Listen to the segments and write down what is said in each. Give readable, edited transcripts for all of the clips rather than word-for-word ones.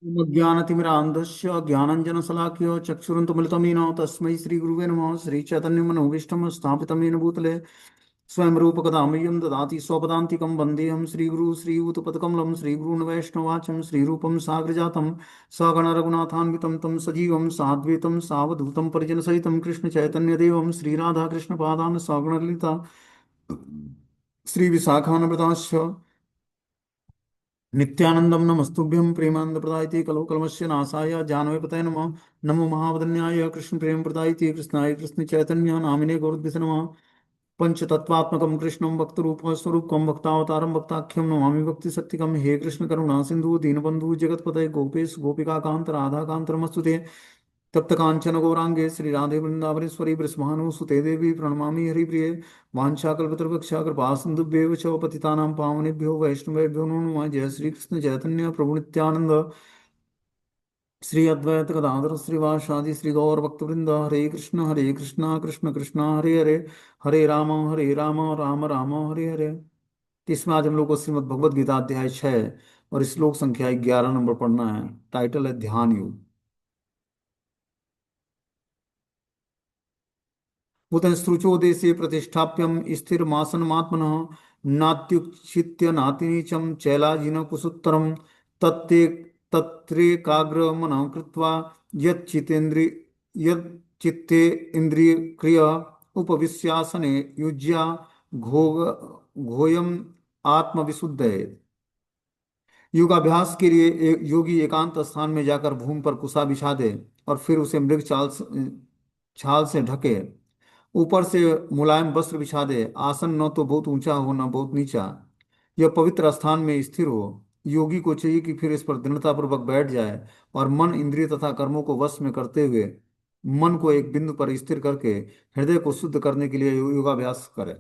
ज्ञानतिमिरान्धस्य ज्ञानञ्जनशलाकयो चक्षुरुन्मिलितं येन तस्मै श्रीगुरुवे नमः। श्रीचैतन्यमनोभीष्टं स्थापितं येन भूतले स्वयं रूपकदा मह्यं ददाति स्वपदान्तिकं वन्देऽहं श्रीगुरु श्रीयुतपदकमलं श्रीगुरून् वैष्णवाचं श्रीरूपं साग्रजातं सगणरघुनाथान्वितं तं सजीवं साद्वैतं सावधूतं परिजनसहितं कृष्णचैतन्यदेवं श्रीराधाकृष्णपादान् सगणललिता श्रीविशाखान्विताश्च नित्यानंदम नमस्तुभ्यं प्रेमानंद प्रदायते कलो कलमस्य नाशाय जानवे नमः। नमो महावदन्याय कृष्ण प्रेम प्रदायते कृष्णाय कृष्ण चैतन्य नामिने गौरद्विष नमः। पंचतत्वात्मकं कृष्णं भक्तरूप स्वरूपं भक्तावतारं भक्ताख्यं नमामि भक्ति शक्तिकं। हे कृष्ण करुणा सिंधु दीनबंधु जगतपते गोपेश गोपिका कांत राधा कांत नमस्तुते। तप्त कांचन गौरांगे श्री राधे वृंदावनेश्वरी वृषभानुसुते देवी प्रणमामि हरिप्रिये। वाञ्छाकल्पतरुभ्यश्च कृपा सिन्धुभ्येव च पतितानां पावनेभ्यो वैष्णवेभ्यो नमो नमः। जय श्री कृष्ण चैतन्य प्रभु नित्यानंद श्री अद्वैत गदाधर श्रीवासादि श्री गौर भक्तवृंद। हरे कृष्ण कृष्ण कृष्ण हरे हरे, हरे राम राम राम हरे हरे। तो इसमें आज हम लोग को श्रीमद् भगवद गीता अध्याय 6 और श्लोक संख्या 11 नंबर पढ़ना है। टाइटल है ध्यान योग। उतस्तृचो देशे प्रतिष्ठाप्यम स्थिरमासनमात्मनः नात्युच्छित्य नातिनीचं चैलाजिन कुसुत्तरम तत्ते तत्रेकाग्रमनः कृत्वा यच्चितेन्द्रिय यच्चित्ते इन्द्रिय क्रिय उपविश्यासने युज्या घोग घोयम आत्मविशुद्धये। योगाभ्यास के लिए योगी एकांत स्थान में जाकर भूमि पर कुसा बिछा दे और फिर उसे मृग छाल से ढके। ऊपर से मुलायम वस्त्र बिछा दे। आसन न तो बहुत ऊंचा हो न बहुत नीचा, यह पवित्र स्थान में स्थिर हो। योगी को चाहिए कि फिर इस पर दृढ़तापूर्वक बैठ जाए और मन इंद्रिय तथा कर्मों को वश में करते हुए मन को एक बिंदु पर स्थिर करके हृदय को शुद्ध करने के लिए योगाभ्यास करे।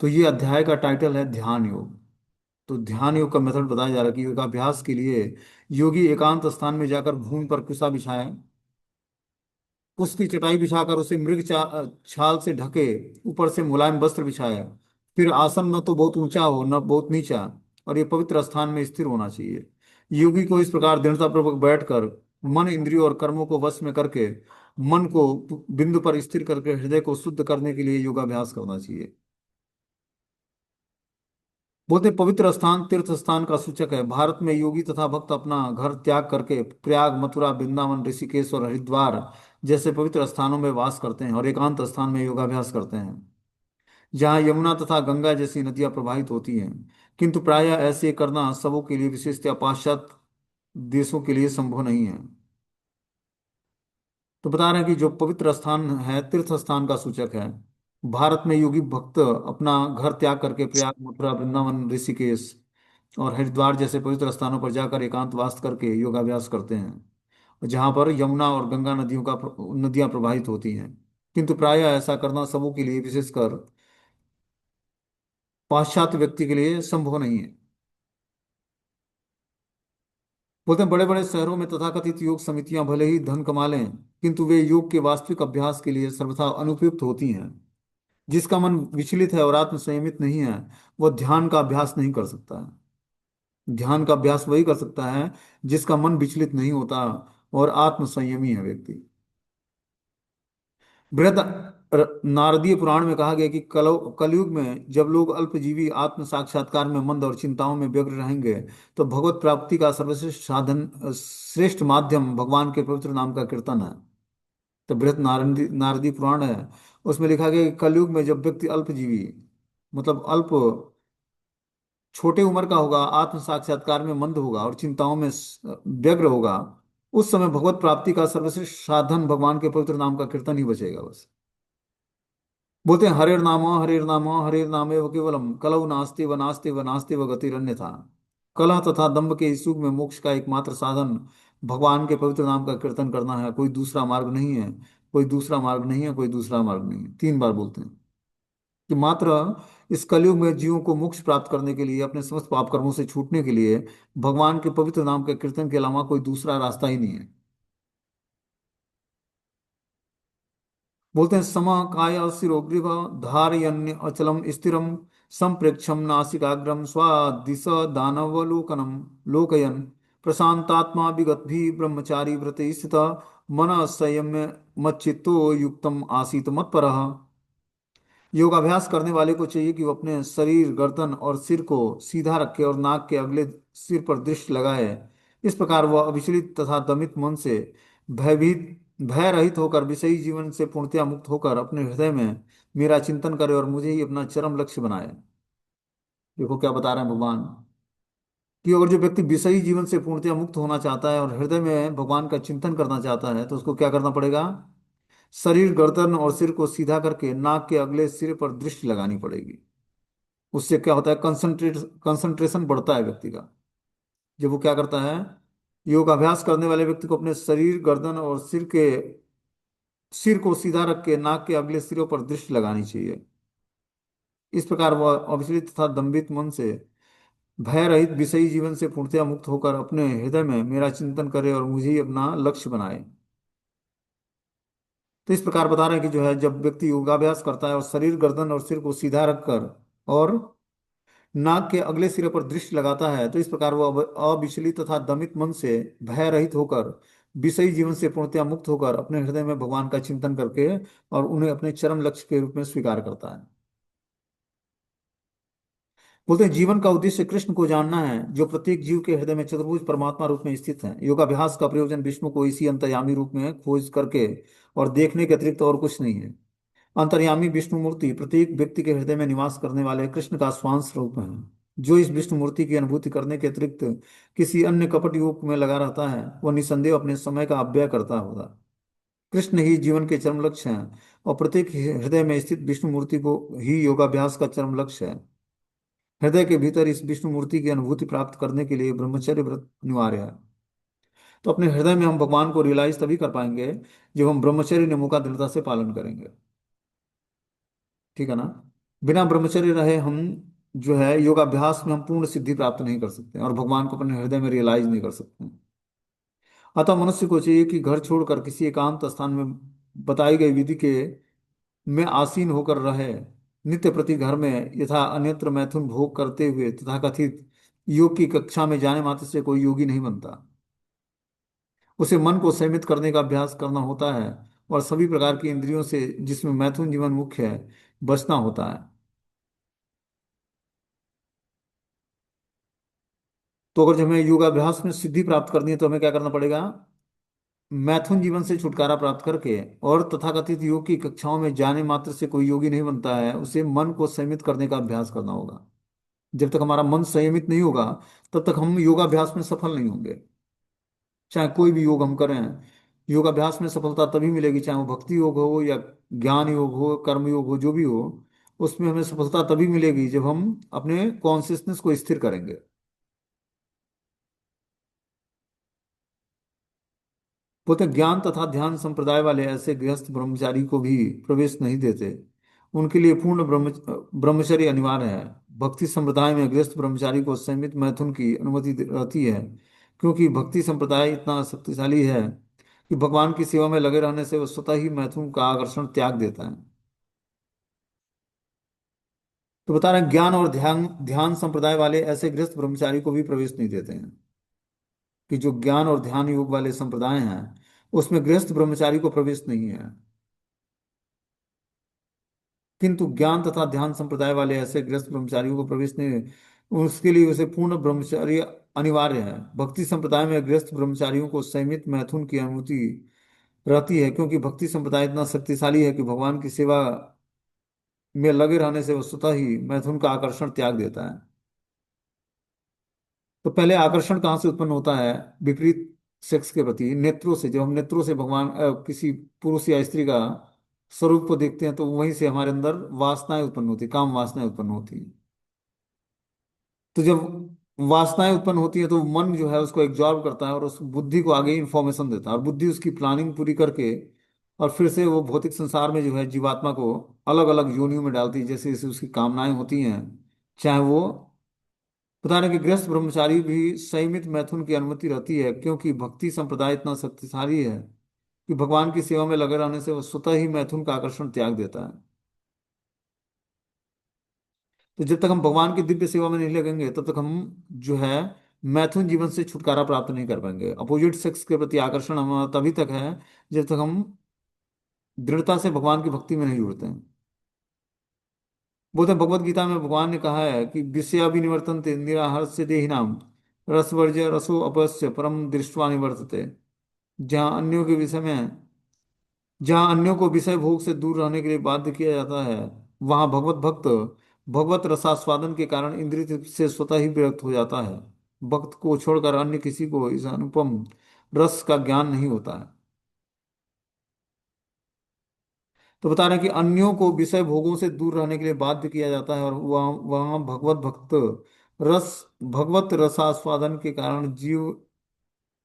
तो ये अध्याय का टाइटल है ध्यान योग। तो ध्यान योग का मेथड बताया जा रहा है कि योगाभ्यास के लिए योगी एकांत स्थान में जाकर भूमि पर कुसा बिछाए, उसकी चटाई बिछाकर उसे छाल से ढके, ऊपर से मुलायम वस्त्र बिछाया। फिर आसन न तो बहुत ऊंचा हो न बहुत नीचा, और ये पवित्र स्थान में स्थिर होना चाहिए। योगी को इस प्रकार दृढ़तापूर्वक बैठकर मन इंद्रियों और कर्मों को वश में करके मन को बिंदु पर स्थिर करके हृदय को शुद्ध करने के लिए योगाभ्यास करना चाहिए। बोलते हैं, पवित्र स्थान तीर्थ स्थान का सूचक है। भारत में योगी तथा भक्त अपना घर त्याग करके प्रयाग मथुरा वृंदावन ऋषिकेश और हरिद्वार जैसे पवित्र स्थानों में वास करते हैं और एकांत स्थान में योगाभ्यास करते हैं जहाँ यमुना तथा गंगा जैसी नदियां प्रवाहित होती हैं। किंतु प्रायः ऐसे करना सबों के लिए, विशेषतया पाश्चात्य देशों के लिए संभव नहीं है। तो बता रहे हैं कि जो पवित्र स्थान है तीर्थ स्थान का सूचक है। भारत में योगी भक्त अपना घर त्याग करके प्रयाग मथुरा वृंदावन ऋषिकेश और हरिद्वार जैसे पवित्र स्थानों पर जाकर एकांतवास करके योगाभ्यास करते हैं जहाँ पर यमुना और गंगा नदियां प्रवाहित होती हैं। किंतु प्रायः ऐसा करना सबों के लिए, विशेषकर पाश्चात्य व्यक्ति के लिए संभव नहीं है। बोलते हैं, बड़े बड़े शहरों में तथाकथित योग समितियां भले ही धन कमा लें, किंतु वे योग के वास्तविक अभ्यास के लिए सर्वथा अनुपयुक्त होती हैं। जिसका मन विचलित है और आत्म संयमित नहीं है, वह ध्यान का अभ्यास नहीं कर सकता है। ध्यान का अभ्यास वही कर सकता है जिसका मन विचलित नहीं होता और आत्म संयमी है व्यक्ति। बृहद नारदीय पुराण में कहा गया कि कलयुग में जब लोग अल्पजीवी आत्म साक्षात्कार में मंद और चिंताओं में व्यग्र रहेंगे, तो भगवत प्राप्ति का सर्वश्रेष्ठ साधन, श्रेष्ठ माध्यम भगवान के पवित्र नाम का कीर्तन है। तो बृहद नारदी पुराण है, उसमें लिखा गया कि कलयुग में जब व्यक्ति अल्पजीवी, मतलब अल्प छोटे उम्र का होगा, आत्म साक्षात्कार में मंद होगा और चिंताओं में व्यग्र होगा, उस समय भगवत प्राप्ति का सर्वश्रेष्ठ साधन भगवान के पवित्र नाम का कीर्तन ही बचेगा बस। बोलते हैं, हरेर नाम हरेर नामे व केवलम कलौ नास्ति व नास्ति व नास्ति व गतिरन्यथा। कलह तथा दंभ के इस युग में मोक्ष का एकमात्र साधन भगवान के पवित्र नाम का कीर्तन करना है। कोई दूसरा मार्ग नहीं है, कोई दूसरा मार्ग नहीं है, कोई दूसरा मार्ग नहीं है। 3 बार बोलते हैं कि मात्र इस कलयुग में जीवों को मोक्ष प्राप्त करने के लिए, अपने समस्त पाप कर्मों से छूटने के लिए भगवान के पवित्र नाम के कीर्तन के अलावा कोई दूसरा रास्ता ही नहीं है। बोलते हैं, सम काय शिरोग्रीव धारयन्य अचलम स्थिरम संप्रेक्षम नासिकाग्रम स्वादिश दानवलोकनम लोकयन प्रशांतात्मा विगत भी ब्रह्मचारी व्रत स्थित मन संयम्य मच्चित्तो युक्तम आसीत मत। योगाभ्यास करने वाले को चाहिए कि वो अपने शरीर, गर्दन और सिर को सीधा रखे और नाक के अगले सिर पर दृष्टि लगाए। इस प्रकार वह अविचलित तथा दमित मन से भयभीत भय रहित होकर विषयी जीवन से पूर्णतया मुक्त होकर अपने हृदय में मेरा चिंतन करे और मुझे ही अपना चरम लक्ष्य बनाए। देखो क्या बता रहे हैं भगवान, कि अगर जो व्यक्ति विषयी जीवन से पूर्णतया मुक्त होना चाहता है और हृदय में भगवान का चिंतन करना चाहता है तो उसको क्या करना पड़ेगा? शरीर, गर्दन और सिर को सीधा करके नाक के अगले सिर पर दृष्टि लगानी पड़ेगी। उससे क्या होता है? कंसंट्रेशन बढ़ता है व्यक्ति का। जब वो क्या करता है, योग अभ्यास करने वाले व्यक्ति को अपने शरीर, गर्दन और सिर को सीधा रख के नाक के अगले सिरों पर दृष्टि लगानी चाहिए। इस प्रकार वह अविचलित तथा दंभित मन से भय रहित विषयी जीवन से पूर्णतया मुक्त होकर अपने हृदय में मेरा चिंतन करे और मुझे ही अपना लक्ष्य बनाए। तो इस प्रकार बता रहे हैं कि जो है, जब व्यक्ति योगाभ्यास करता है और शरीर, गर्दन और सिर को सीधा रखकर और नाक के अगले सिरे पर दृष्टि लगाता है तो इस प्रकार वह अविचलित तथा दमित मन से भय रहित होकर विषयी जीवन से पूर्णतया मुक्त होकर अपने हृदय में भगवान का चिंतन करके और उन्हें अपने चरम लक्ष्य के रूप में स्वीकार करता है। बोलते हैं जीवन का उद्देश्य कृष्ण को जानना है जो प्रत्येक जीव के हृदय में चतुर्भुज परमात्मा रूप में स्थित है। योगाभ्यास का प्रयोजन विष्णु को इसी अंतर्यामी रूप में खोज करके और देखने के अतिरिक्त और कुछ नहीं है। अंतर्यामी विष्णु मूर्ति प्रत्येक व्यक्ति के हृदय में निवास करने वाले कृष्ण का स्वांश रूप है। जो इस विष्णु मूर्ति की अनुभूति करने के अतिरिक्त किसी अन्य कपट योग में लगा रहता है वह निसंदेह अपने समय का अपव्यय करता होगा। कृष्ण ही जीवन के चरम लक्ष्य हैं और प्रत्येक हृदय में स्थित विष्णु मूर्ति को ही योगाभ्यास का चरम लक्ष्य है। हृदय के भीतर इस विष्णु मूर्ति की अनुभूति प्राप्त करने के लिए ब्रह्मचर्य व्रत अनिवार्य है। तो अपने हृदय में हम भगवान को रियलाइज तभी कर पाएंगे जब हम ब्रह्मचर्य नियमों का दृढ़ता से पालन करेंगे। ठीक है ना? बिना ब्रह्मचर्य रहे हम जो है योगाभ्यास में हम पूर्ण सिद्धि प्राप्त नहीं कर सकते और भगवान को अपने हृदय में रियलाइज नहीं कर सकते। अतः मनुष्य को चाहिए कि घर छोड़कर किसी एकांत स्थान में बताई गई विधि के में आसीन होकर रहे। नित्य प्रति घर में यथा अन्यत्र मैथुन भोग करते हुए तथाकथित योग की कक्षा में जाने मात्र से कोई योगी नहीं बनता। उसे मन को संयमित करने का अभ्यास करना होता है और सभी प्रकार की इंद्रियों से, जिसमें मैथुन जीवन मुख्य है, बचना होता है। तो अगर जब हमें योगाभ्यास में सिद्धि प्राप्त करनी है तो हमें क्या करना पड़ेगा? मैथुन जीवन से छुटकारा प्राप्त करके और तथाकथित योग की कक्षाओं में जाने मात्र से कोई योगी नहीं बनता है, उसे मन को संयमित करने का अभ्यास करना होगा। जब तक हमारा मन संयमित नहीं होगा तब तक हम योगाभ्यास में सफल नहीं होंगे। चाहे कोई भी योग हम करें, योगाभ्यास में सफलता तभी मिलेगी, चाहे वो भक्ति योग हो या ज्ञान योग हो, कर्म योग हो, जो भी हो, उसमें हमें सफलता तभी मिलेगी जब हम अपने कॉन्सियसनेस को स्थिर करेंगे। बोलते हैं, ज्ञान तथा ध्यान संप्रदाय वाले ऐसे गृहस्थ ब्रह्मचारी को भी प्रवेश नहीं देते। उनके लिए पूर्ण ब्रह्मचर्य अनिवार्य है। भक्ति संप्रदाय में गृहस्थ ब्रह्मचारी को संयमित मैथुन की अनुमति रहती है, क्योंकि भक्ति संप्रदाय इतना शक्तिशाली है कि भगवान की सेवा में लगे रहने से वह स्वतः ही मैथुन का आकर्षण त्याग देता है। तो बता रहे हैं, ज्ञान और ध्यान ध्यान संप्रदाय वाले ऐसे गृहस्थ ब्रह्मचारी को भी प्रवेश नहीं देते हैं। कि जो ज्ञान और ध्यान योग वाले संप्रदाय हैं उसमें गृहस्थ ब्रह्मचारी को प्रवेश नहीं है, किंतु ज्ञान तथा ध्यान संप्रदाय वाले ऐसे गृहस्थ ब्रह्मचारियों को प्रवेश नहीं है। उसके लिए उसे पूर्ण ब्रह्मचर्य अनिवार्य है। भक्ति संप्रदाय में गृहस्थ ब्रह्मचारियों को संयमित मैथुन की अनुमति रहती है, क्योंकि भक्ति संप्रदाय इतना शक्तिशाली है कि भगवान की सेवा में लगे रहने से वस्तुतः ही मैथुन का आकर्षण त्याग देता है। तो पहले आकर्षण कहाँ से उत्पन्न होता है? विपरीत सेक्स के प्रति नेत्रों से। जब हम नेत्रों से भगवान किसी पुरुष या स्त्री का स्वरूप को देखते हैं तो वहीं से हमारे अंदर वासनाएं उत्पन्न होती, काम वासनाएं उत्पन्न होती हैं। तो जब वासनाएं उत्पन्न होती है तो मन जो है उसको एब्जॉर्ब करता है और उस बुद्धि को आगे इंफॉर्मेशन देता है और बुद्धि उसकी प्लानिंग पूरी करके और फिर से वो भौतिक संसार में जो है जीवात्मा को अलग अलग योनियों में डालती है, जैसे जैसे उसकी कामनाएं होती हैं। चाहे वो बता रहे हैं कि गृहस्थ ब्रह्मचारी भी संयमित मैथुन की अनुमति रहती है, क्योंकि भक्ति संप्रदाय इतना शक्तिशाली है कि भगवान की सेवा में लगे रहने से वह स्वतः ही मैथुन का आकर्षण त्याग देता है। तो जब तक हम भगवान की दिव्य सेवा में नहीं लगेंगे तब तक हम जो है मैथुन जीवन से छुटकारा प्राप्त नहीं कर पाएंगे। अपोजिट सेक्स के प्रति आकर्षण हमारा तभी तक है जब तक हम दृढ़ता से भगवान की भक्ति में नहीं जुड़ते हैं। बोलते भगवत गीता में भगवान ने कहा है कि विषया विनिवर्तन्ते निराहार से देहिनाम रसवर्ज्य रसो अपस्य परम दृष्टवा निवर्तते। जहाँ अन्यों के विषय में जहाँ अन्यों को विषय भोग से दूर रहने के लिए बाध्य किया जाता है, वहाँ भगवत भक्त भगवत रसास्वादन के कारण इंद्रिय तृप्ति से स्वतः ही विरक्त हो जाता है। भक्त को छोड़कर अन्य किसी को इस अनुपम रस का ज्ञान नहीं होता है। तो बता रहे हैं कि अन्यों को विषय भोगों से दूर रहने के लिए बाध्य किया जाता है, और वहाँ वहाँ भगवत भक्त रस भगवत रसास्वादन के कारण जीव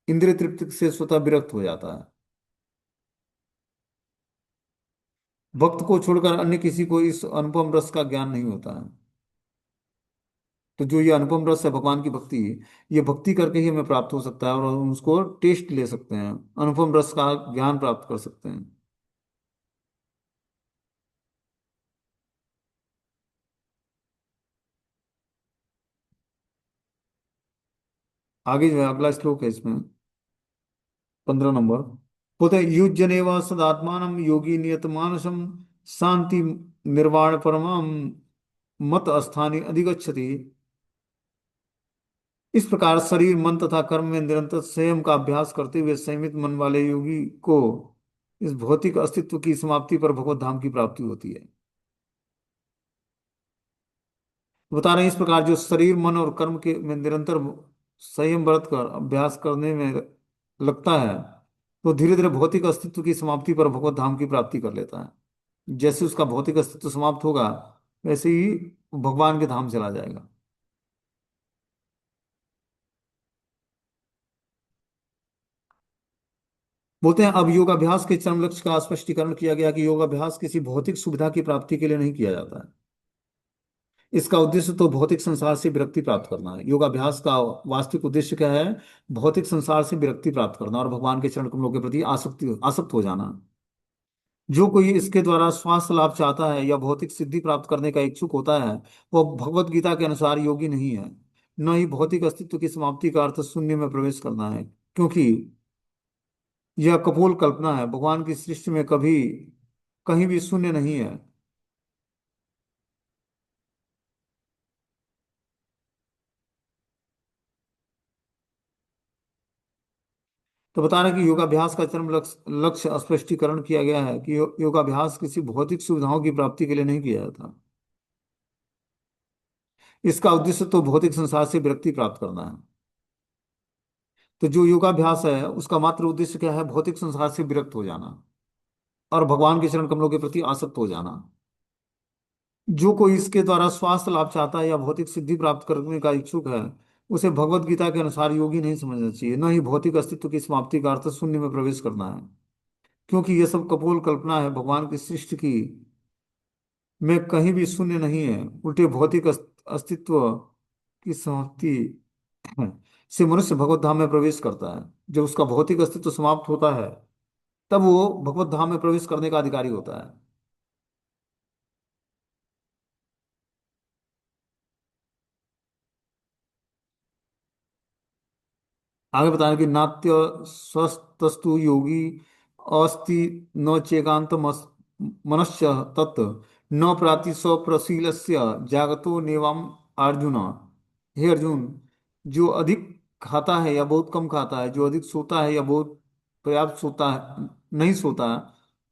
इंद्रिय तृप्ति से स्वतः विरक्त हो जाता है। भक्त को छोड़कर अन्य किसी को इस अनुपम रस का ज्ञान नहीं होता है। तो जो ये अनुपम रस है भगवान की भक्ति, ये भक्ति करके ही हमें प्राप्त हो सकता है, और हम उसको टेस्ट ले सकते हैं, अनुपम रस का ज्ञान प्राप्त कर सकते हैं। आगे जो है अगला श्लोक है इसमें, 15 नंबर। बोलते हैं युज्यनेव सदात्मानं योगी नियत मानसम शांति निर्वाण परमम मत स्थानि अधिगच्छति। इस प्रकार शरीर मन तथा कर्म में निरंतर संयम का अभ्यास करते हुए संयमित मन वाले योगी को इस भौतिक अस्तित्व की समाप्ति पर भगवत धाम की प्राप्ति होती है। बता रहे हैं इस प्रकार जो शरीर मन और कर्म के में निरंतर संयम बरत कर अभ्यास करने में लगता है, तो धीरे धीरे भौतिक अस्तित्व की समाप्ति पर भगवत धाम की प्राप्ति कर लेता है। जैसे उसका भौतिक अस्तित्व समाप्त होगा, वैसे ही भगवान के धाम चला जाएगा। बोलते हैं अब योगाभ्यास के चरम लक्ष्य का स्पष्टीकरण किया गया कि योगाभ्यास किसी भौतिक सुविधा की प्राप्ति के लिए नहीं किया जाता है। इसका उद्देश्य तो भौतिक संसार से विरक्ति प्राप्त करना है। योगाभ्यास का वास्तविक उद्देश्य क्या है? भौतिक संसार से विरक्ति प्राप्त करना और भगवान के चरण कमलों के प्रति आसक्ति आसक्त हो जाना। जो कोई इसके द्वारा स्वास्थ्य लाभ चाहता है या भौतिक सिद्धि प्राप्त करने का इच्छुक होता है, वह भगवत गीता के अनुसार योगी नहीं है। न ही भौतिक अस्तित्व की समाप्ति का अर्थ शून्य में प्रवेश करना है, क्योंकि यह कपोल कल्पना है। भगवान की सृष्टि में कभी कहीं भी शून्य नहीं है। तो बता रहे हैं कि योगाभ्यास का चरम लक्ष्य लक्ष्य स्पष्टीकरण किया गया है कि योगाभ्यास किसी भौतिक सुविधाओं की प्राप्ति के लिए नहीं किया जाता। इसका उद्देश्य तो भौतिक संसार से विरक्ति प्राप्त करना है। तो जो योगाभ्यास है उसका मात्र उद्देश्य क्या है? भौतिक संसार से विरक्त हो जाना और भगवान के चरण कमलों के प्रति आसक्त हो जाना। जो कोई इसके द्वारा स्वास्थ्य लाभ चाहता है या भौतिक सिद्धि प्राप्त करने का इच्छुक है, उसे भगवत गीता के अनुसार योगी नहीं समझना चाहिए। न ही भौतिक अस्तित्व की समाप्ति का अर्थ शून्य में प्रवेश करना है, क्योंकि यह सब कपोल कल्पना है। भगवान की सृष्टि की में कहीं भी शून्य नहीं है। उल्टे भौतिक अस्तित्व की समाप्ति से मनुष्य भगवत धाम में प्रवेश करता है। जब उसका भौतिक अस्तित्व समाप्त होता है, तब वो भगवत धाम में प्रवेश करने का अधिकारी होता है। आगे बताने कि नात्य स्वस्थस्तु योगी अस्ति न चेकांत मनश्च तत् न प्राति स्वप्रशीलस्य जागतो नेवाम अर्जुन। हे अर्जुन, जो अधिक खाता है या बहुत कम खाता है, जो अधिक सोता है या बहुत पर्याप्त सोता है, नहीं सोता है,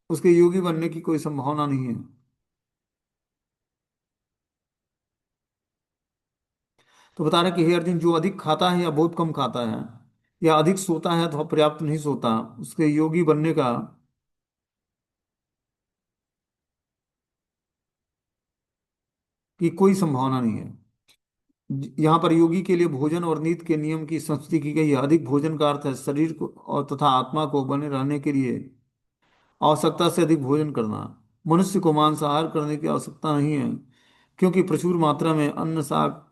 उसके योगी बनने की कोई संभावना नहीं है। तो बता रहे कि हे अर्जुन, जो अधिक खाता है या बहुत कम खाता है, या अधिक सोता है अथवा पर्याप्त नहीं सोता, उसके योगी बनने का की कोई संभावना नहीं है। यहाँ पर योगी के लिए भोजन और नींद के नियम की संस्तुति की गई है। अधिक भोजन का अर्थ है शरीर को और तथा आत्मा को बने रहने के लिए आवश्यकता से अधिक भोजन करना। मनुष्य को मांसाहार करने की आवश्यकता नहीं है, क्योंकि प्रचुर मात्रा में अन्न शाक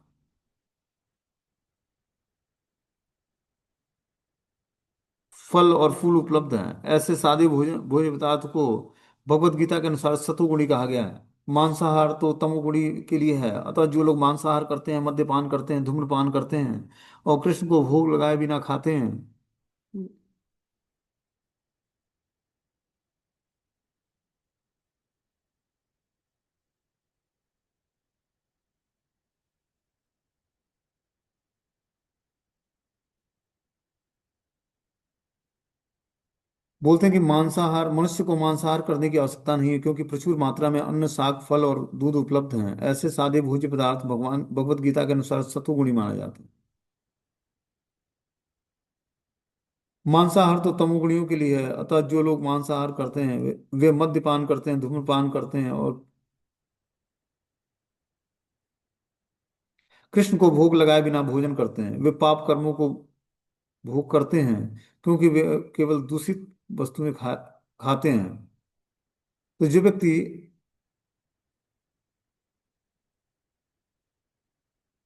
फल और फूल उपलब्ध हैं। ऐसे सादे भोजन भोज्य पदार्थ को भगवत गीता के अनुसार सतुगुणी कहा गया है। मांसाहार तो तमोगुणी के लिए है, अतः जो लोग मांसाहार करते हैं, मद्यपान करते हैं, धूम्रपान करते हैं और कृष्ण को भोग लगाए बिना खाते हैं। बोलते हैं कि मांसाहार मनुष्य को मांसाहार करने की आवश्यकता नहीं है, क्योंकि प्रचुर मात्रा में अन्न, शाक, फल और दूध उपलब्ध हैं। ऐसे सादे भोज्य पदार्थ भगवान भगवत गीता के अनुसार सत्वगुणी माने जाते हैं। मांसाहार तो तमोगुणियों के लिए है, अतः जो लोग मांसाहार करते हैं वे मद्यपान करते हैं, धूम्रपान करते हैं और कृष्ण को भोग लगाए बिना भोजन करते हैं। वे पाप कर्मों को भोग करते हैं, क्योंकि वे केवल दूषित वस्तुएं खाते हैं। तो जो व्यक्ति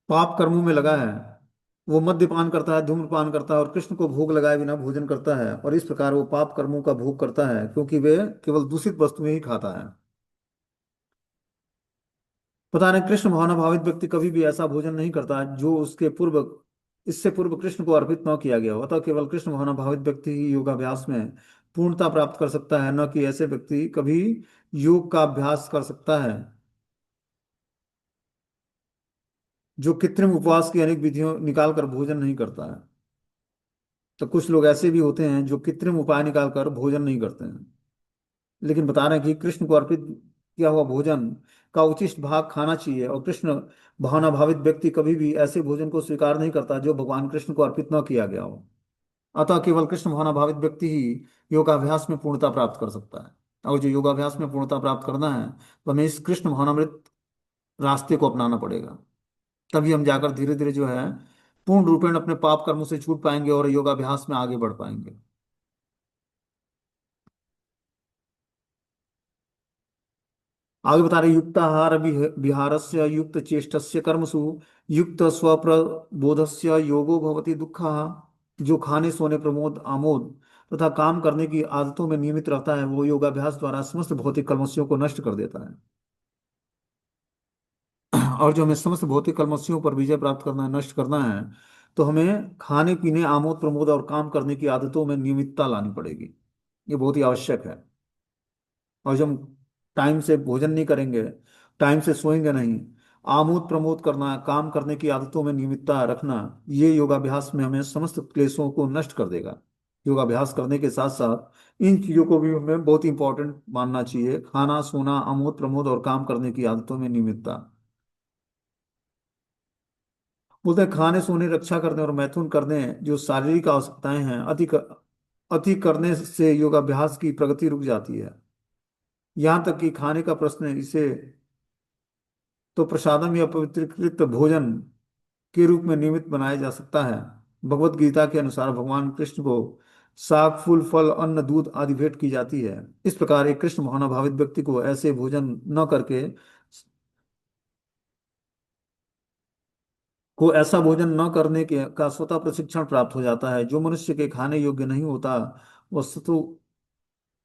पाप कर्मों में लगा है, वो मद्यपान करता है, धूम्रपान करता है और कृष्ण को भोग लगाए बिना भोजन करता है, और इस प्रकार वो पाप कर्मों का भोग करता है, क्योंकि वे केवल दूषित वस्तुएं ही खाता है। पता नहीं, कृष्ण भावनाभावित व्यक्ति कभी भी ऐसा भोजन नहीं करता जो उसके पूर्व इससे पूर्व कृष्ण को अर्पित न किया गया हो। अतः केवल कृष्ण भावनाभावित व्यक्ति ही योगाभ्यास में पूर्णता प्राप्त कर सकता है, न कि ऐसे व्यक्ति कभी योग का अभ्यास कर सकता है जो कृत्रिम उपवास की अनेक विधियों निकाल कर भोजन नहीं करता है। तो कुछ लोग ऐसे भी होते हैं जो कृत्रिम उपाय निकाल कर भोजन नहीं करते हैं, लेकिन बता रहे हैं कि कृष्ण को अर्पित किया हुआ भोजन का उचित भाग खाना चाहिए, और कृष्ण भावना भावित व्यक्ति कभी भी ऐसे भोजन को स्वीकार नहीं करता जो भगवान कृष्ण को अर्पित न किया गया हो। अतः केवल कृष्ण भावना भावित व्यक्ति ही योगाभ्यास में पूर्णता प्राप्त कर सकता है। और जो योगाभ्यास में पूर्णता प्राप्त करना है, तो हमें इस कृष्ण भावनामृत रास्ते को अपनाना पड़ेगा। तभी हम जाकर धीरे धीरे जो है पूर्ण रूपेण अपने पाप कर्मों से छूट पाएंगे और योगाभ्यास में आगे बढ़ पाएंगे। आगे बता रहे, युक्ताहार विहारस्य युक्त चेष्टस्य कर्मसु युक्त स्वप्रबोधस्य योगो भवति दुःखः। जो खाने सोने प्रमोद आमोद तथा काम करने की आदतों में नियमित रहता है, वो योगाभ्यास द्वारा समस्त भौतिक कलमशों को नष्ट कर देता है। और जो हमें समस्त भौतिक कलमशों पर विजय प्राप्त करना है, नष्ट करना है, तो हमें खाने पीने, आमोद प्रमोद और काम करने की आदतों में नियमितता लानी पड़ेगी। ये बहुत ही आवश्यक है। और जब हम टाइम से भोजन नहीं करेंगे, टाइम से सोएंगे नहीं, आमोद प्रमोद करना, काम करने की आदतों में नियमितता रखना, ये योगाभ्यास में हमें समस्त क्लेशों को नष्ट कर देगा। योगाभ्यास करने के साथ साथ इन चीजों को भी हमें बहुत इंपॉर्टेंट मानना चाहिए, खाना, सोना, आमोद प्रमोद और काम करने की आदतों में नियमितता। बोलते हैं खाने, सोने, रक्षा करने और मैथुन करने जो शारीरिक आवश्यकताएं हैं, अति करने से योगाभ्यास की प्रगति रुक जाती है। यहाँ तक कि खाने का प्रश्न है, इसे तो प्रसादम या पवित्रकृत भोजन के रूप में नियमित बनाया जा सकता है। भगवत गीता के अनुसार भगवान कृष्ण को साग, फूल, फल, अन्न, दूध आदि भेंट की जाती है। इस प्रकार एक कृष्ण भावनाभावित व्यक्ति को ऐसे भोजन न करके को ऐसा भोजन न करने के का स्वतः प्रशिक्षण प्राप्त हो जाता है। जो मनुष्य के खाने योग्य नहीं होता, वह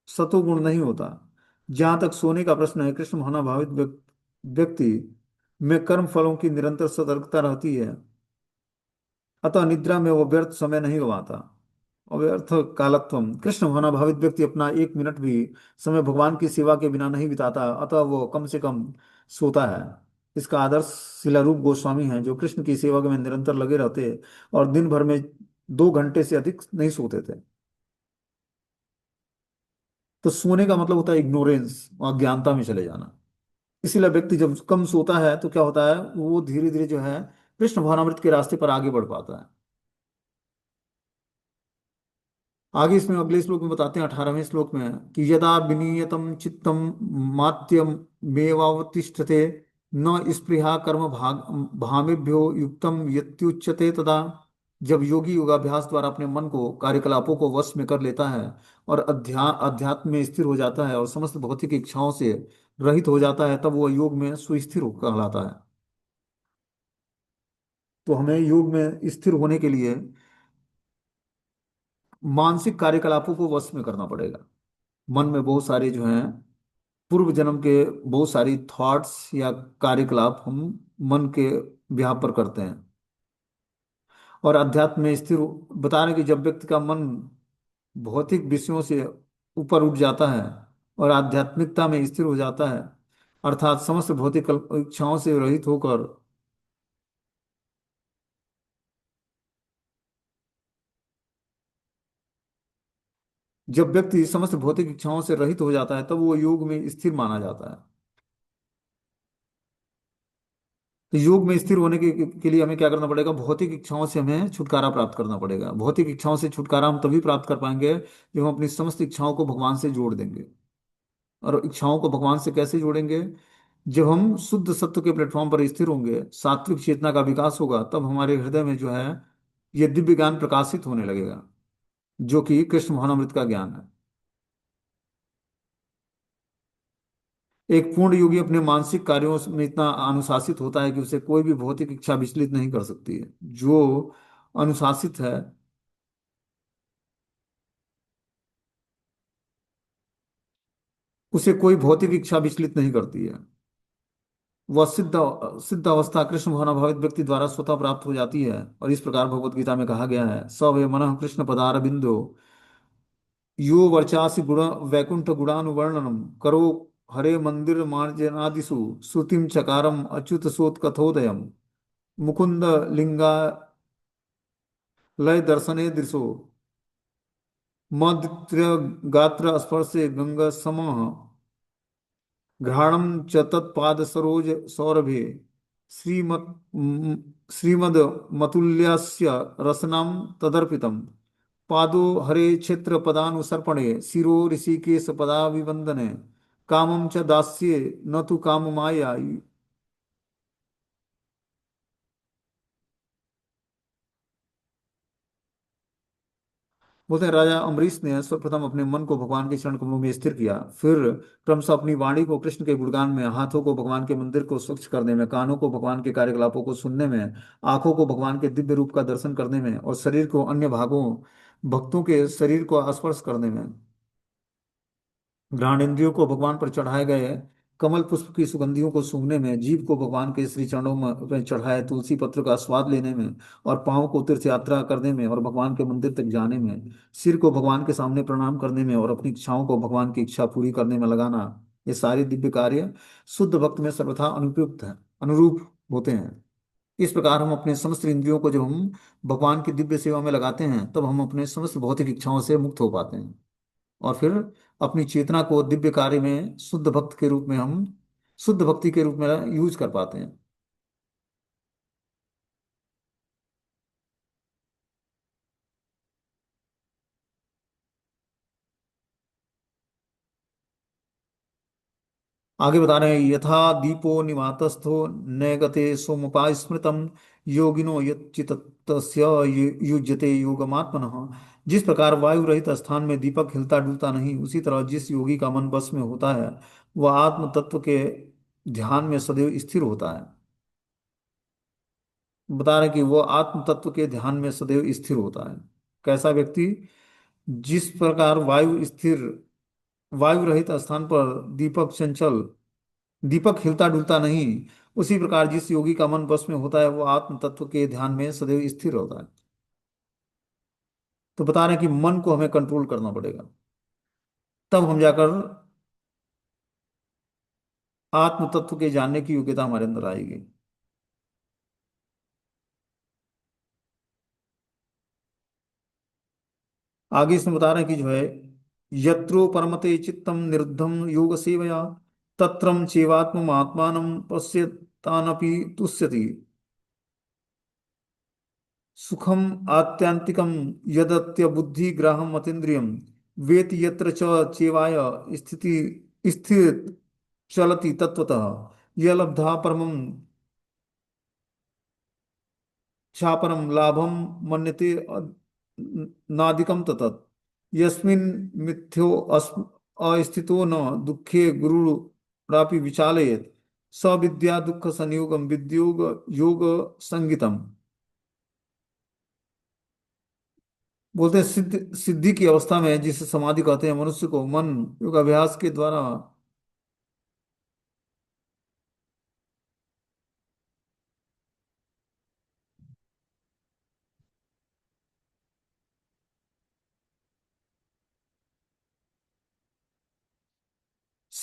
सतोगुण नहीं होता। जहां तक सोने का प्रश्न है, कृष्ण भावनाभावित व्यक्ति में कर्म फलों की निरंतर सतर्कता रहती है, अतः निद्रा में वो व्यर्थ समय नहीं गंवाता। अव्यर्थ कालत्वम, कृष्ण भावनाभावित व्यक्ति अपना एक मिनट भी समय भगवान की सेवा के बिना नहीं बिताता, अतः वो कम से कम सोता है। इसका आदर्श शिलारूप गोस्वामी हैं, जो कृष्ण की सेवा में निरंतर लगे रहते और दिन भर में 2 घंटे से अधिक नहीं सोते थे। तो सोने का मतलब होता है इग्नोरेंस, अज्ञानता में चले जाना। इसीलिए व्यक्ति जब कम सोता है तो क्या होता है, वो धीरे धीरे जो है कृष्ण भावनामृत के रास्ते पर आगे बढ़ पाता है। आगे इसमें अगले श्लोक में बताते हैं, 18वें श्लोक में, कि यदा विनीयतम चित्तम मात्यम मेवावतिष्ठते न स्पृहा कर्म भामिभ्यो युक्तम यत्युच्यते तदा। जब योगी योगाभ्यास द्वारा अपने मन को कार्यकलापों को वश में कर लेता है और अध्यात्म में स्थिर हो जाता है और समस्त भौतिक इच्छाओं से रहित हो जाता है, तब वह योग में सुस्थिर कहलाता है। तो हमें योग में स्थिर होने के लिए मानसिक कार्यकलापों को वश में करना पड़ेगा। मन में बहुत सारे जो हैं पूर्व जन्म के बहुत सारी थॉट्स या कार्यकलाप हम मन के बिहार पर करते हैं। और अध्यात्म में स्थिर बता रहे हैं कि जब व्यक्ति का मन भौतिक विषयों से ऊपर उठ जाता है और आध्यात्मिकता में स्थिर हो जाता है, अर्थात समस्त भौतिक इच्छाओं से रहित होकर, जब व्यक्ति समस्त भौतिक इच्छाओं से रहित हो जाता है तब वो योग में स्थिर माना जाता है। तो योग में स्थिर होने के लिए हमें क्या करना पड़ेगा? भौतिक इच्छाओं से हमें छुटकारा प्राप्त करना पड़ेगा। भौतिक इच्छाओं से छुटकारा हम तभी प्राप्त कर पाएंगे जब हम अपनी समस्त इच्छाओं को भगवान से जोड़ देंगे। और इच्छाओं को भगवान से कैसे जोड़ेंगे? जब हम शुद्ध सत्व के प्लेटफॉर्म पर स्थिर होंगे, सात्विक चेतना का विकास होगा, तब हमारे हृदय में जो है ये दिव्य ज्ञान प्रकाशित होने लगेगा, जो कि कृष्ण भावनामृत का ज्ञान है। एक पूर्ण योगी अपने मानसिक कार्यों में इतना अनुशासित होता है कि उसे कोई भी भौतिक इच्छा विचलित नहीं कर सकती है। जो अनुशासित है, उसे कोई भौतिक इच्छा विचलित नहीं करती है। वह सिद्ध सिद्ध अवस्था कृष्ण भावनाभावित व्यक्ति द्वारा स्वतः प्राप्त हो जाती है। और इस प्रकार भगवत गीता में कहा गया है, स वे मनः कृष्ण पदार बिंदु यो वर्चासि गुण वैकुंठ गुणानुवर्णनम करो हरे मंदिर मार्जनादिषु श्रुतिम चकारम अच्युत सोत कथोदयम मुकुंद लिंगा लय दर्शने दृशो मद्र गात्र स्पर्शे गंगा समः घ्राणं च तत्पाद सरोज सौरभे श्रीमत् श्रीमद मतुल्यस्य रसनां तदर्पितम् पादो हरे क्षेत्र पदानुसर्पणे शिरो ऋषिकेश पदाभिवंदने कामं च दास्ये न तु काममाया। बोलते हैं राजा अम्बरीश ने सर्वप्रथम अपने मन को भगवान के चरण कमलों में स्थिर किया, फिर क्रमशः अपनी वाणी को कृष्ण के गुणगान में, हाथों को भगवान के मंदिर को स्वच्छ करने में, कानों को भगवान के कार्यकलापों को सुनने में, आंखों को भगवान के दिव्य रूप का दर्शन करने में और शरीर को अन्य भागों भक्तों के शरीर को स्पर्श करने में, घ्राणेंद्रियों को भगवान पर चढ़ाए गए कमल पुष्प की सुगंधियों को सूंघने में, जीभ को भगवान के श्री चरणों में चढ़ाए तुलसी पत्र का स्वाद लेने में, और पांव को तीर्थ यात्रा करने में और भगवान के मंदिर तक जाने में, सिर को भगवान के सामने प्रणाम करने में और अपनी इच्छाओं को भगवान की इच्छा पूरी करने में लगाना, ये सारे दिव्य कार्य शुद्ध भक्त में सर्वथा अनुपयुक्त है, अनुरूप होते हैं। इस प्रकार हम अपने समस्त इंद्रियों को जब हम भगवान की दिव्य सेवा में लगाते हैं, तब हम अपने समस्त भौतिक इच्छाओं से मुक्त हो पाते हैं। और फिर अपनी चेतना को दिव्य कार्य में शुद्ध भक्त के रूप में हम शुद्ध भक्ति के रूप में यूज कर पाते हैं। आगे बता रहे हैं, यथा दीपो निवातस्थो नैगते सोमुपा स्मृतम योगिनो यच्चित्तस्य युज्यते योगमात्मनः। जिस प्रकार वायु रहित स्थान में दीपक हिलता डुलता नहीं, उसी तरह जिस योगी का मन बस में होता है वह आत्म तत्व के ध्यान में सदैव स्थिर होता है। बता रहे हैं कि वह आत्म तत्व के ध्यान में सदैव स्थिर होता है। कैसा व्यक्ति? जिस प्रकार वायु रहित स्थान पर दीपक हिलता डुलता नहीं, उसी प्रकार जिस योगी का मन बस में होता है वो आत्म तत्व के ध्यान में सदैव स्थिर होता है। तो बता रहे हैं कि मन को हमें कंट्रोल करना पड़ेगा, तब हम जाकर आत्म तत्व के जानने की योग्यता हमारे अंदर आएगी। आगे इसमें बता रहे हैं कि जो है, यत्रो परमते चित्तम निरुद्धम योग सेवया तत्रम चैवात्म आत्मानं पश्यतानपि तुष्यति सुखम आत्यंतिकम यदत्य बुद्धि ग्राहम अतीन्द्रियम वेति यत्र च चेवाय स्थिति स्थिर चलति तत्वतः यह लब्धा परमं क्षापनम लाभम मन्यते नादिकम ततत् यस्मिन् मिथ्यो अस्थितो न दुःखे गुरुरापि विचालयेत् स विद्या दुःख संयोगम विद्योग योग संगितम। बोलते हैं सिद्धि की अवस्था में जिसे समाधि कहते हैं, मनुष्य को मन योग अभ्यास के द्वारा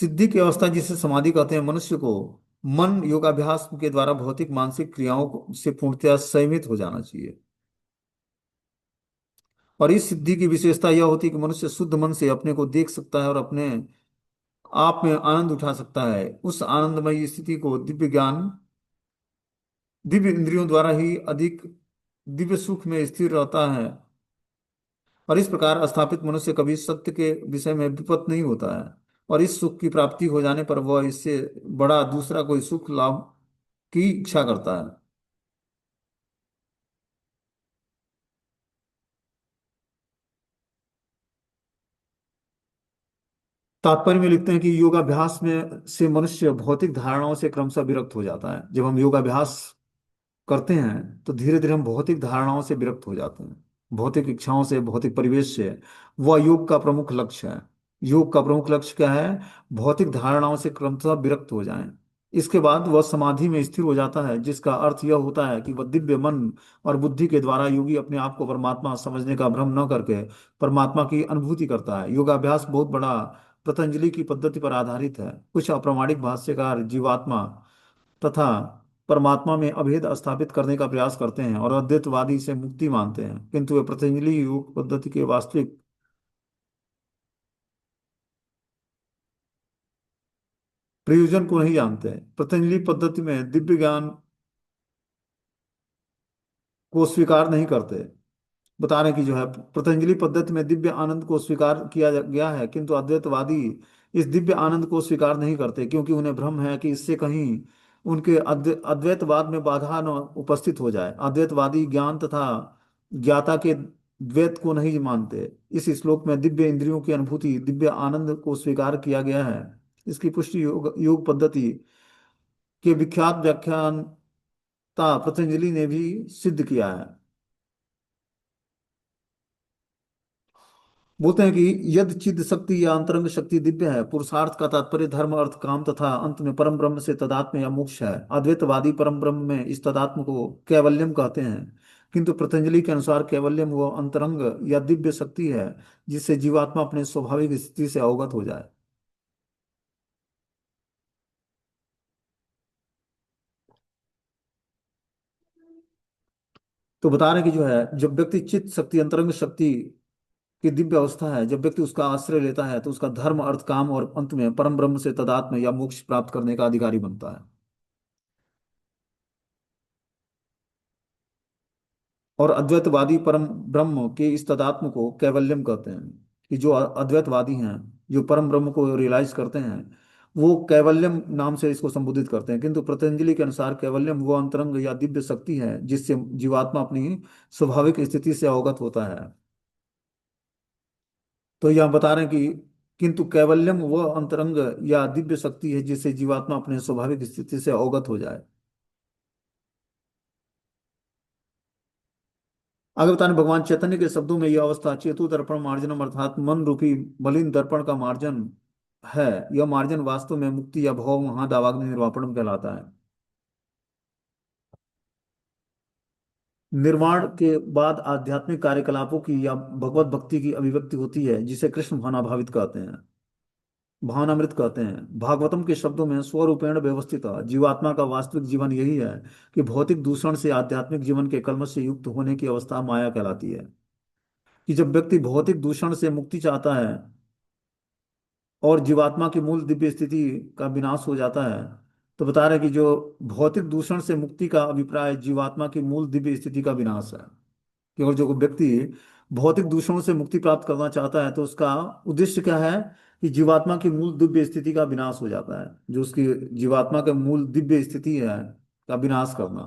सिद्धि की अवस्था जिसे समाधि कहते हैं, मनुष्य को मन योगाभ्यास के द्वारा भौतिक मानसिक से पूर्णतया संयमित हो जाना चाहिए। और इस सिद्धि की विशेषता यह होती है कि मनुष्य शुद्ध मन से अपने को देख सकता है और अपने आप में आनंद उठा सकता है। उस आनंदमय स्थिति को दिव्य ज्ञान, दिव्य इंद्रियों द्वारा ही अधिक दिव्य सुख में स्थिर रहता है। और इस प्रकार स्थापित मनुष्य कभी सत्य के विषय में विपत नहीं होता है। और इस सुख की प्राप्ति हो जाने पर वह इससे बड़ा दूसरा कोई सुख लाभ की इच्छा करता है। तात्पर्य में लिखते हैं कि योगाभ्यास में से मनुष्य भौतिक धारणाओं से क्रमशः विरक्त हो जाता है। जब हम योगाभ्यास करते हैं तो धीरे धीरे हम भौतिक धारणाओं से विरक्त हो जाते हैं, भौतिक इच्छाओं से, भौतिक परिवेश से। वह योग का प्रमुख लक्ष्य है। योग का प्रमुख लक्ष्य क्या है? भौतिक धारणाओं से क्रमशः विरक्त हो जाएं। इसके बाद वह समाधि में स्थिर हो जाता है, जिसका अर्थ यह होता है कि वह दिव्य मन और बुद्धि के द्वारा योगी अपने आप को परमात्मा समझने का भ्रम न करके परमात्मा की अनुभूति करता है। योगाभ्यास बहुत बड़ा पतंजलि की पद्धति पर आधारित है। कुछ अप्रामाणिक भाष्यकार जीवात्मा तथा परमात्मा में अभेद स्थापित करने का प्रयास करते हैं और अद्वैतवादी से मुक्ति मानते हैं, किंतु वे पतंजलि योग पद्धति के वास्तविक प्रयोजन को नहीं जानते हैं। पतंजलि पद्धति में दिव्य ज्ञान को स्वीकार नहीं करते। बता रहे हैं कि जो है, पतंजलि पद्धति में दिव्य आनंद को स्वीकार किया गया है, किंतु अद्वैतवादी इस दिव्य आनंद को स्वीकार नहीं करते, क्योंकि उन्हें भ्रम है कि इससे कहीं उनके अद्वैतवाद में बाधा न उपस्थित हो जाए। अद्वैतवादी ज्ञान तथा ज्ञाता के द्वैत को नहीं मानते। इस श्लोक में दिव्य इंद्रियों की अनुभूति, दिव्य आनंद को स्वीकार किया गया है। इसकी पुष्टि योग पद्धति के विख्यात व्याख्यानता पतंजलि ने भी सिद्ध किया है। बोलते हैं कि यद चिद शक्ति या अंतरंग शक्ति दिव्य है। पुरुषार्थ का तात्पर्य धर्म अर्थ काम तथा अंत में परम ब्रह्म से तदात्म या मोक्ष है। अद्वैतवादी परम ब्रह्म में इस तदात्म को कैवल्यम कहते हैं, किंतु पतंजलि के अनुसार कैवल्यम वह अंतरंग या दिव्य शक्ति है जिससे जीवात्मा अपने स्वाभाविक स्थिति से अवगत हो जाए। तो बता रहे हैं कि जो है, जब व्यक्ति चित्त शक्ति, अंतरंग शक्ति की दिव्य अवस्था है, जब व्यक्ति उसका आश्रय लेता है तो उसका धर्म अर्थ काम और अंत में परम ब्रह्म से तदात्म या मोक्ष प्राप्त करने का अधिकारी बनता है। और अद्वैतवादी परम ब्रह्म के इस तदात्म को कैवल्यम कहते हैं। कि जो अद्वैतवादी हैं, जो परम ब्रह्म को रियलाइज करते हैं, वो कैवल्यम नाम से इसको संबोधित करते हैं, किंतु पतंजलि के अनुसार कैवल्यम वो अंतरंग या दिव्य शक्ति है जिससे जीवात्मा अपनी स्वाभाविक स्थिति से अवगत होता है। तो यह बता रहे हैं कि किंतु कैवल्यम वह अंतरंग या दिव्य शक्ति है जिससे जीवात्मा अपने स्वाभाविक स्थिति से अवगत हो जाए। आगे बताने, भगवान चैतन्य के शब्दों में यह अवस्था चेतु दर्पण मार्जनम अर्थात मन रूपी मलिन दर्पण का मार्जन है। यह मार्जन वास्तव में मुक्ति या भव महादावाग्नि निर्वापणम कहलाता है। निर्वाण के बाद आध्यात्मिक कार्यकलापों की या भगवत भक्ति की अभिव्यक्ति होती है, जिसे कृष्ण भावनाभावित कहते हैं, भावनामृत कहते हैं। भागवतम के शब्दों में स्वरूपेण व्यवस्थित जीवात्मा का वास्तविक जीवन यही है कि भौतिक दूषण से आध्यात्मिक जीवन के कलमश से युक्त होने की अवस्था माया कहलाती है। कि जब व्यक्ति भौतिक दूषण से मुक्ति चाहता है और जीवात्मा की मूल दिव्य स्थिति का विनाश हो जाता है, तो बता रहे कि जो भौतिक दूषण से मुक्ति का अभिप्राय जीवात्मा की मूल दिव्य स्थिति का विनाश है। केवल जो व्यक्ति भौतिक दूषणों से मुक्ति प्राप्त करना चाहता है तो उसका उद्देश्य क्या है? कि जीवात्मा की मूल दिव्य स्थिति का विनाश हो जाता है, जो उसकी जीवात्मा का मूल दिव्य स्थिति है का विनाश करना।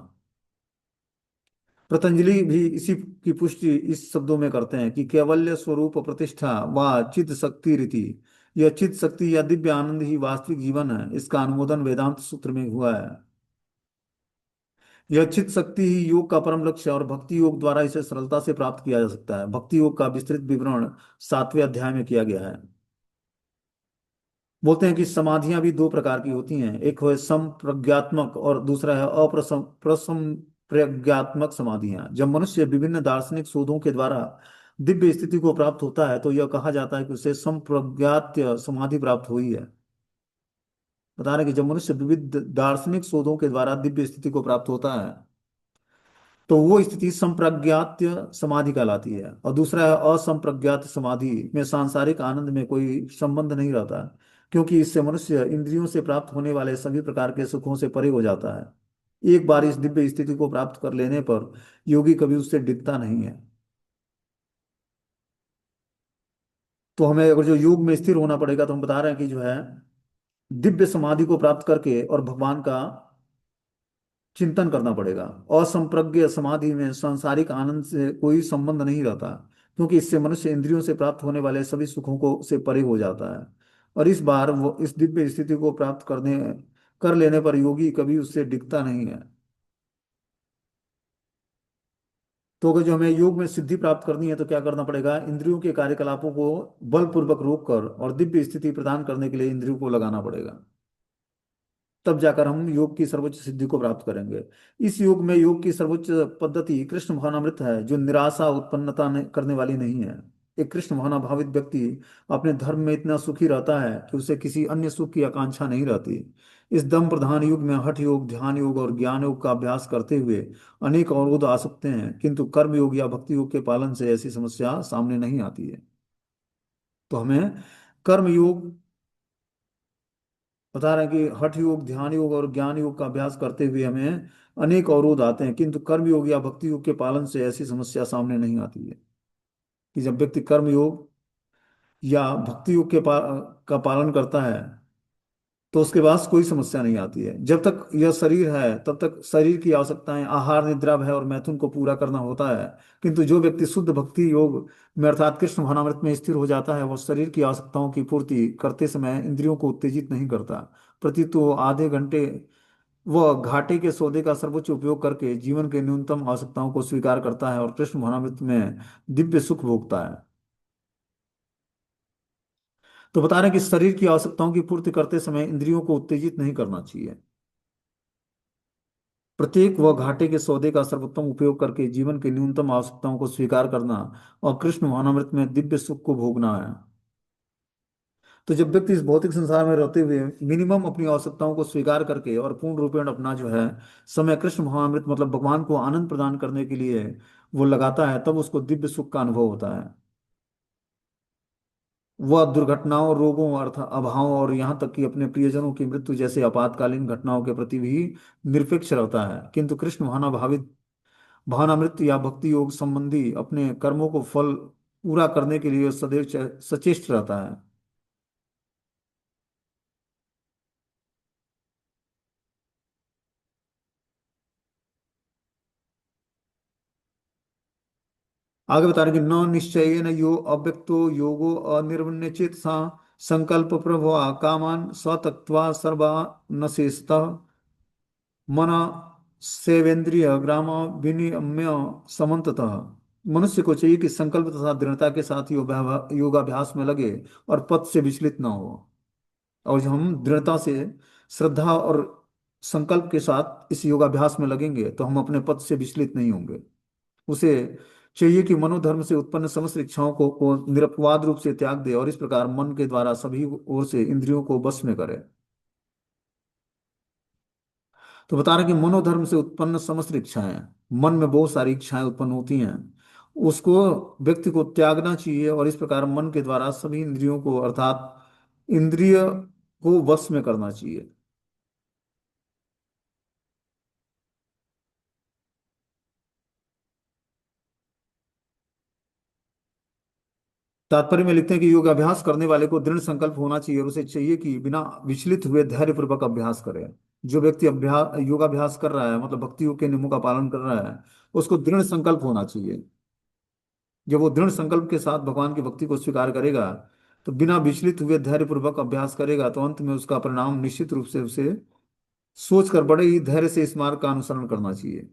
पतंजलि भी इसी की पुष्टि इस शब्दों में करते हैं कि कैवल्य स्वरूप प्रतिष्ठा व चित्त शक्ति रीति। यह चित्त शक्ति या दिव्य आनंद ही वास्तविक जीवन है। इसका अनुमोदन वेदांत सूत्र में हुआ है। यह चित्त शक्ति ही योग का परम लक्ष्य है और भक्ति योग द्वारा इसे सरलता से प्राप्त किया जा सकता है। भक्ति योग का विस्तृत विवरण 7वें अध्याय में किया गया है। बोलते हैं कि समाधियां भी दो प्रकार की होती हैं, एक है संप्रज्ञात्मक और दूसरा है अप्रसंप्रज्ञात्मक समाधियां। जब मनुष्य विभिन्न दार्शनिक शोधों के द्वारा दिव्य स्थिति को प्राप्त होता है तो यह कहा जाता है कि उसे संप्रज्ञात समाधि प्राप्त हुई है। बता रहे हैं कि जब मनुष्य विविध दार्शनिक शोधों के द्वारा दिव्य स्थिति को प्राप्त होता है, तो वो स्थिति संप्रज्ञात्य समाधि कहलाती है। और दूसरा है असंप्रज्ञात समाधि में सांसारिक आनंद में कोई संबंध नहीं रहता, क्योंकि इससे मनुष्य इंद्रियों से प्राप्त होने वाले सभी प्रकार के सुखों से परे हो जाता है। एक बार इस दिव्य स्थिति को प्राप्त कर लेने पर योगी कभी उससे डिगता नहीं है। तो हमें अगर जो योग में स्थिर होना पड़ेगा, तो हम बता रहे हैं कि जो है दिव्य समाधि को प्राप्त करके और भगवान का चिंतन करना पड़ेगा। असंप्रज्ञ समाधि में सांसारिक आनंद से कोई संबंध नहीं रहता, क्योंकि इससे मनुष्य इंद्रियों से प्राप्त होने वाले सभी सुखों को से परे हो जाता है। और इस बार वो इस दिव्य स्थिति को प्राप्त करने कर लेने पर योगी कभी उससे डिगता नहीं है। तो अगर जो हमें योग में सिद्धि प्राप्त करनी है, तो क्या करना पड़ेगा? इंद्रियों के कार्यकलापों को बलपूर्वक रोक कर और दिव्य स्थिति प्रदान करने के लिए इंद्रियों को लगाना पड़ेगा। तब जाकर हम योग की सर्वोच्च सिद्धि को प्राप्त करेंगे। इस योग में योग की सर्वोच्च पद्धति कृष्ण भावनामृत है, जो निराशा उत्पन्नता करने वाली नहीं है। एक कृष्ण भावना भावित व्यक्ति अपने धर्म में इतना सुखी रहता है कि उसे किसी अन्य सुख की आकांक्षा नहीं रहती। इस दम प्रधान युग में हठ योग, ध्यान योग और ज्ञान योग का अभ्यास करते हुए अनेक अवरोध आ सकते हैं, किंतु कर्म योग या भक्ति योग के पालन से ऐसी समस्या सामने नहीं आती है। तो हमें कर्म योग बता रहे हैं कि हठ योग, ध्यान योग और ज्ञान योग का अभ्यास करते हुए हमें अनेक अवरोध आते हैं, किंतु कर्म योग या भक्ति योग के पालन से ऐसी समस्या सामने नहीं आती है। कि जब व्यक्ति कर्म योग या भक्ति योग का पालन करता है, तो उसके पास कोई समस्या नहीं आती है। जब तक यह शरीर है, तब तक शरीर की आवश्यकताएं आहार, निद्रा, भय और मैथुन को पूरा करना होता है। किंतु जो व्यक्ति शुद्ध भक्ति योग में अर्थात कृष्ण भावनामृत में स्थिर हो जाता है, वह शरीर की आवश्यकताओं की पूर्ति करते समय इंद्रियों को उत्तेजित नहीं करता, प्रति वो आधे घंटे वह घाटे के सौदे का सर्वोच्च उपयोग करके जीवन के न्यूनतम आवश्यकताओं को स्वीकार करता है और कृष्ण भावनामृत में दिव्य सुख भोगता है। तो बता रहे हैं कि शरीर की आवश्यकताओं की पूर्ति करते समय इंद्रियों को उत्तेजित नहीं करना चाहिए। प्रत्येक व घाटे के सौदे का सर्वोत्तम उपयोग करके जीवन की न्यूनतम आवश्यकताओं को स्वीकार करना और कृष्ण भावनामृत में दिव्य सुख को भोगना है। तो जब व्यक्ति इस भौतिक संसार में रहते हुए मिनिमम अपनी आवश्यकताओं को स्वीकार करके और पूर्ण रूपेण अपना जो है समय कृष्ण भावनामृत मतलब भगवान को आनंद प्रदान करने के लिए वो लगाता है, तब उसको दिव्य सुख का अनुभव होता है। वह दुर्घटनाओं, रोगों, अर्थ अभाव और यहाँ तक कि अपने प्रियजनों की मृत्यु जैसे आपातकालीन घटनाओं के प्रति भी निरपेक्ष रहता है। किंतु कृष्ण भावना भावित भावनामृत या भक्ति योग संबंधी अपने कर्मों को फल पूरा करने के लिए सदैव सचेष्ट रहता है। आगे बता रहे हैं कि न निश्चयेन यो अव्यक्तो योगो अनिर्वण्यचेत सा संकल्प प्रभवा कामान स्वतत्वा सर्वा न शेषतः मन सेवेंद्रिय ग्राम विनियम्य समन्ततः। मनुष्य को चाहिए कि संकल्प तथा दृढ़ता के साथ योगाभ्यास में लगे और पथ से विचलित ना हो। और जब हम दृढ़ता से, श्रद्धा और संकल्प के साथ इस योगाभ्यास में लगेंगे, तो हम अपने पथ से विचलित नहीं होंगे। उसे चाहिए कि मनोधर्म से उत्पन्न समस्त इच्छाओं को निरपवाद रूप से त्याग दे और इस प्रकार मन के द्वारा सभी ओर से इंद्रियों को बस में करे। तो बता रहे कि मनोधर्म से उत्पन्न समस्त इच्छाएं, मन में बहुत सारी इच्छाएं उत्पन्न होती हैं, उसको व्यक्ति को त्यागना चाहिए और इस प्रकार मन के द्वारा सभी इंद्रियों को अर्थात इंद्रिय को वश में करना चाहिए। तात्पर्य में लिखते हैं कि योगाभ्यास करने वाले को दृढ़ संकल्प होना चाहिए और उसे चाहिए कि बिना विचलित हुए धैर्यपूर्वक अभ्यास करे। जो व्यक्ति अभ्यास योगाभ्यास कर रहा है मतलब भक्ति योग के नियमों का पालन कर रहा है, उसको दृढ़ संकल्प होना चाहिए। जब वो दृढ़ संकल्प के साथ भगवान की भक्ति को स्वीकार करेगा, तो बिना विचलित हुए धैर्यपूर्वक अभ्यास करेगा, तो अंत में उसका परिणाम निश्चित रूप से उसे सोचकर बड़े ही धैर्य से इस मार्ग का अनुसरण करना चाहिए।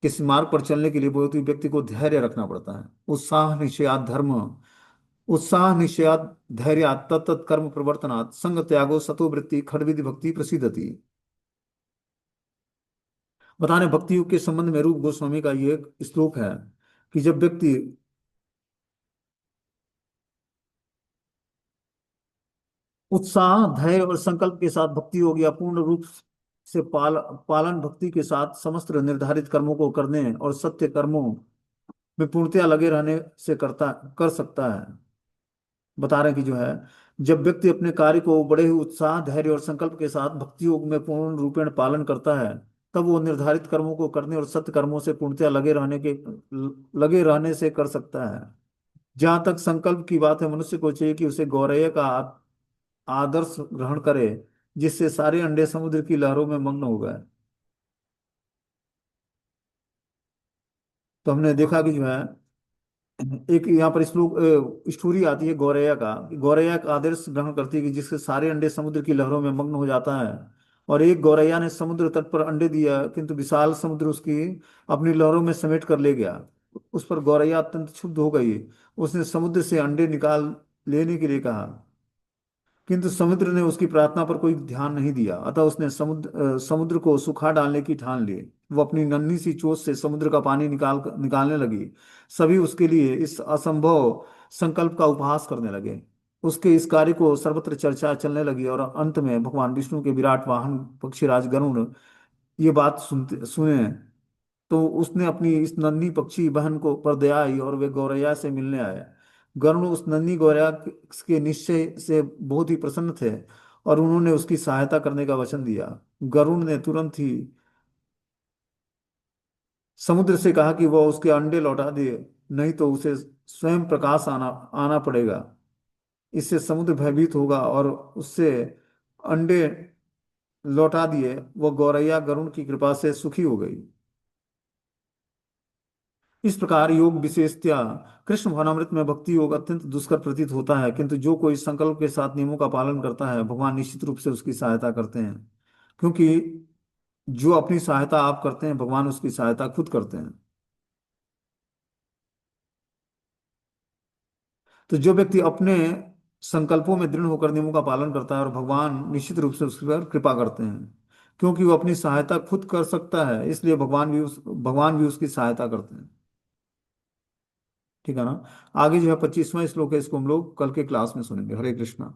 इस मार्ग पर चलने के लिए बहुत ही व्यक्ति को धैर्य रखना पड़ता है। उत्साह निश्चयात् धैर्यात् तत्त कर्म प्रवर्तनात् संग त्यागो सतो वृत्ति खड्विधि भक्ति प्रसिद्धति। बता रहे भक्ति योग के संबंध में रूप गोस्वामी का ये एक श्लोक है कि जब व्यक्ति उत्साह, धैर्य और संकल्प के साथ भक्ति योग या पूर्ण रूप से पालन भक्ति के साथ समस्त निर्धारित कर्मों को करने और सत्य कर्मों में पूर्णतया लगे रहने से कर सकता है। बता रहे हैं कि जो है, जब व्यक्ति अपने कार्य को बड़े ही उत्साह, धैर्य और संकल्प के साथ भक्ति योग में पूर्ण रूपेण पालन करता है, तब वो निर्धारित कर्मों को करने और सत्य कर्मों से पूर्णतया लगे रहने से कर सकता है। जहां तक संकल्प की बात है, मनुष्य को चाहिए कि उसे गौरैया का आदर्श ग्रहण करे, जिससे सारे अंडे समुद्र की लहरों में मग्न हो गए। तो हमने देखा कि जो है, एक यहाँ पर श्लोक स्टोरी आती है गौरैया का, कि गौरैया एक आदर्श ग्रहण करती है कि जिससे सारे अंडे समुद्र की लहरों में मग्न हो जाता है। और एक गौरैया ने समुद्र तट पर अंडे दिया, किंतु विशाल समुद्र उसकी अपनी लहरों में समेट कर ले गया। उस पर गौरैया अत्यंत क्षुब्ध हो गई। उसने समुद्र से अंडे निकाल लेने के लिए कहा, किंतु समुद्र ने उसकी प्रार्थना पर कोई ध्यान नहीं दिया। अतः उसने समुद्र को सुखा डालने की ठान ली। वो अपनी नन्ही सी चोंच से समुद्र का पानी निकालने लगी। सभी उसके लिए इस असंभव संकल्प का उपहास करने लगे। उसके इस कार्य को सर्वत्र चर्चा चलने लगी, और अंत में भगवान विष्णु के विराट वाहन पक्षीराज गरुण ये बात सुने, तो उसने अपनी इस नन्ही पक्षी बहन को पर दया आई और वे गौरैया से मिलने आए। गरुड़ उस नन्ही गौरैया के निश्चय से बहुत ही प्रसन्न थे, और उन्होंने उसकी सहायता करने का वचन दिया। गरुड़ ने तुरंत ही समुद्र से कहा कि वह उसके अंडे लौटा दे, नहीं तो उसे स्वयं प्रकाश आना आना पड़ेगा। इससे समुद्र भयभीत होगा, और उससे अंडे लौटा दिए वह गौरैया गरुड़ की कृपा से सुखी हो गई। इस प्रकार योग विशेषतया कृष्ण भवनामृत में भक्ति योग अत्यंत दुष्कर प्रतीत होता है, किंतु जो कोई संकल्प के साथ नियमों का पालन करता है, भगवान निश्चित रूप से उसकी सहायता करते हैं। क्योंकि जो अपनी सहायता आप करते हैं, भगवान उसकी सहायता खुद करते हैं। तो जो व्यक्ति अपने संकल्पों में दृढ़ होकर नियमों का पालन करता है, और भगवान निश्चित रूप से उस पर कृपा करते हैं। क्योंकि वो अपनी सहायता खुद कर सकता है, इसलिए भगवान भी उसकी सहायता करते हैं। ठीक है ना। आगे जो है 25वां श्लोक है, इसको हम लोग कल के क्लास में सुनेंगे। हरे कृष्णा।